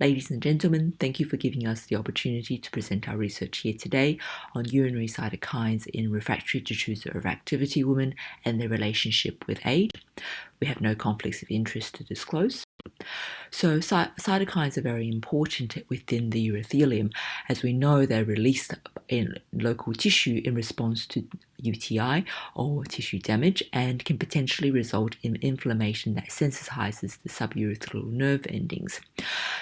Ladies and gentlemen, thank you for giving us the opportunity to present our research here today on urinary cytokines in refractory Detrusor Overactivity women and their relationship with age. We have no conflicts of interest to disclose. So cytokines are very important within the urothelium. As we know, they're released in local tissue in response to UTI or tissue damage and can potentially result in inflammation that sensitizes the suburethral nerve endings.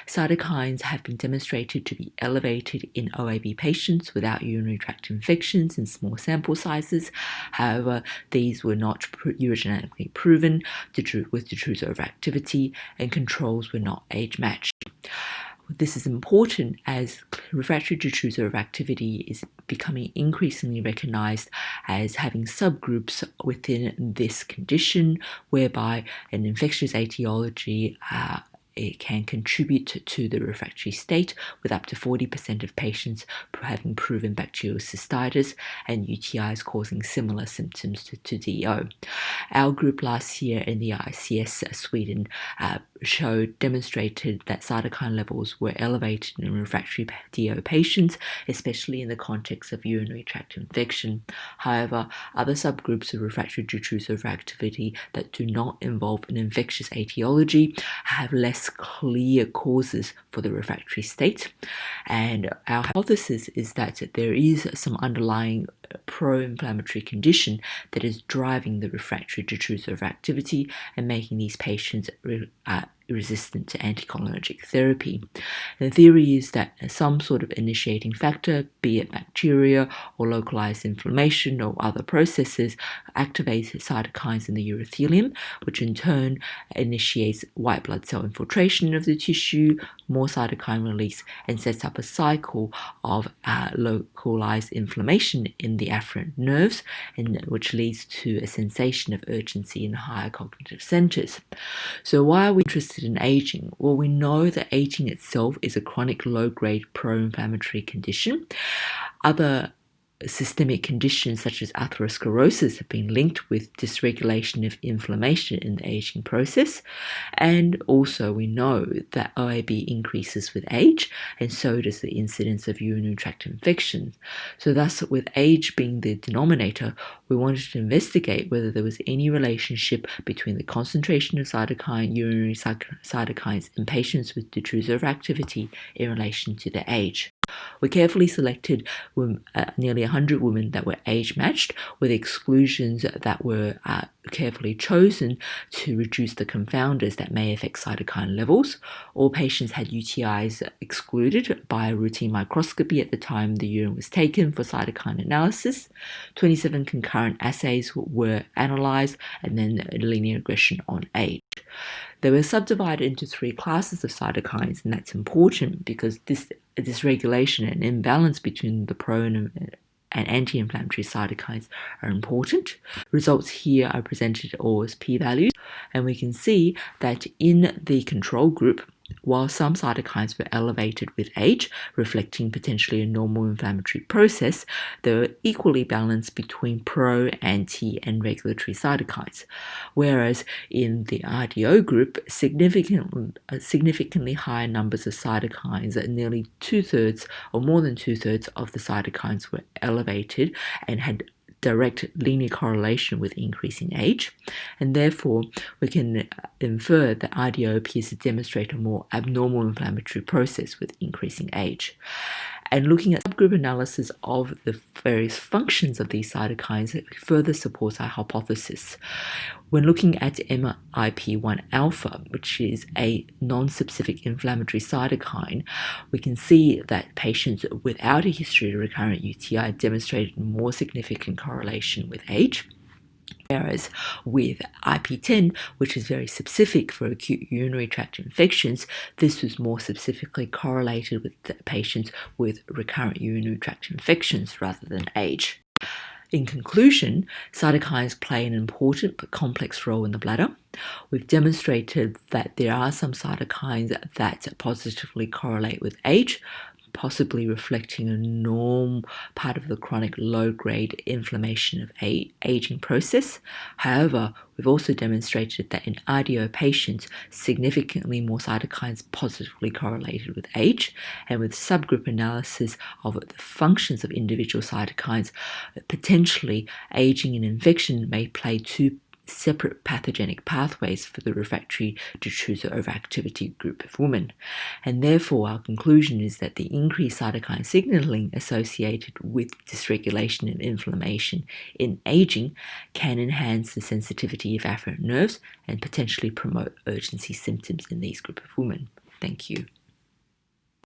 Cytokines have been demonstrated to be elevated in OAB patients without urinary tract infections in small sample sizes. However, these were not urogynecally proven with Detrusor Overactivity, and controls were not age-matched. This is important as refractory Detrusor Overactivity is becoming increasingly recognized as having subgroups within this condition, whereby an infectious etiology it can contribute to the refractory state, with up to 40% of patients having proven bacterial cystitis and UTIs causing similar symptoms to DO. Our group last year in the ICS Sweden demonstrated that cytokine levels were elevated in refractory DO patients, especially in the context of urinary tract infection. However, other subgroups of refractory Detrusor Overactivity that do not involve an infectious etiology have less clear causes for the refractory state. And our hypothesis is that there is some underlying pro-inflammatory condition that is driving the refractory Detrusor Overactivity and making these patients resistant to anticholinergic therapy. The theory is that some sort of initiating factor, be it bacteria or localized inflammation or other processes, activates cytokines in the urothelium, which in turn initiates white blood cell infiltration of the tissue, more cytokine release, and sets up a cycle of localized inflammation in the afferent nerves, and which leads to a sensation of urgency in higher cognitive centers. So why are we interested in aging? Well, we know that aging itself is a chronic low-grade pro-inflammatory condition. Other systemic conditions such as atherosclerosis have been linked with dysregulation of inflammation in the aging process, and also we know that OAB increases with age, and so does the incidence of urinary tract infections. So thus, with age being the denominator, we wanted to investigate whether there was any relationship between the concentration of urinary cytokines in patients with Detrusor Overactivity in relation to their age. We carefully selected nearly 100 women that were age-matched, with exclusions that were carefully chosen to reduce the confounders that may affect cytokine levels. All patients had UTIs excluded by a routine microscopy at the time the urine was taken for cytokine analysis. 27 concurrent assays were analyzed, and then linear regression on age. They were subdivided into 3 classes of cytokines, and that's important because this dysregulation and imbalance between the pro and anti-inflammatory cytokines are important. Results here are presented all as p-values, and we can see that in the control group, while some cytokines were elevated with age, reflecting potentially a normal inflammatory process, they were equally balanced between pro, anti, and regulatory cytokines. Whereas in the RDO group, significantly higher numbers of cytokines, nearly 2/3 or more than 2/3 of the cytokines were elevated and had direct linear correlation with increasing age, and therefore we can infer that RDO appears to demonstrate a more abnormal inflammatory process with increasing age. And looking at subgroup analysis of the various functions of these cytokines, it further supports our hypothesis. When looking at MIP-1 alpha, which is a non-specific inflammatory cytokine, we can see that patients without a history of recurrent UTI demonstrated more significant correlation with age. Whereas with IP10, which is very specific for acute urinary tract infections, this was more specifically correlated with patients with recurrent urinary tract infections rather than age. In conclusion, cytokines play an important but complex role in the bladder. We've demonstrated that there are some cytokines that positively correlate with age, possibly reflecting a normal part of the chronic low-grade inflammation of aging process. However, we've also demonstrated that in RDO patients, significantly more cytokines positively correlated with age, and with subgroup analysis of the functions of individual cytokines, potentially aging and infection may play two separate pathogenic pathways for the refractory Detrusor Overactivity group of women. And therefore, our conclusion is that the increased cytokine signaling associated with dysregulation and inflammation in aging can enhance the sensitivity of afferent nerves and potentially promote urgency symptoms in these group of women. Thank you.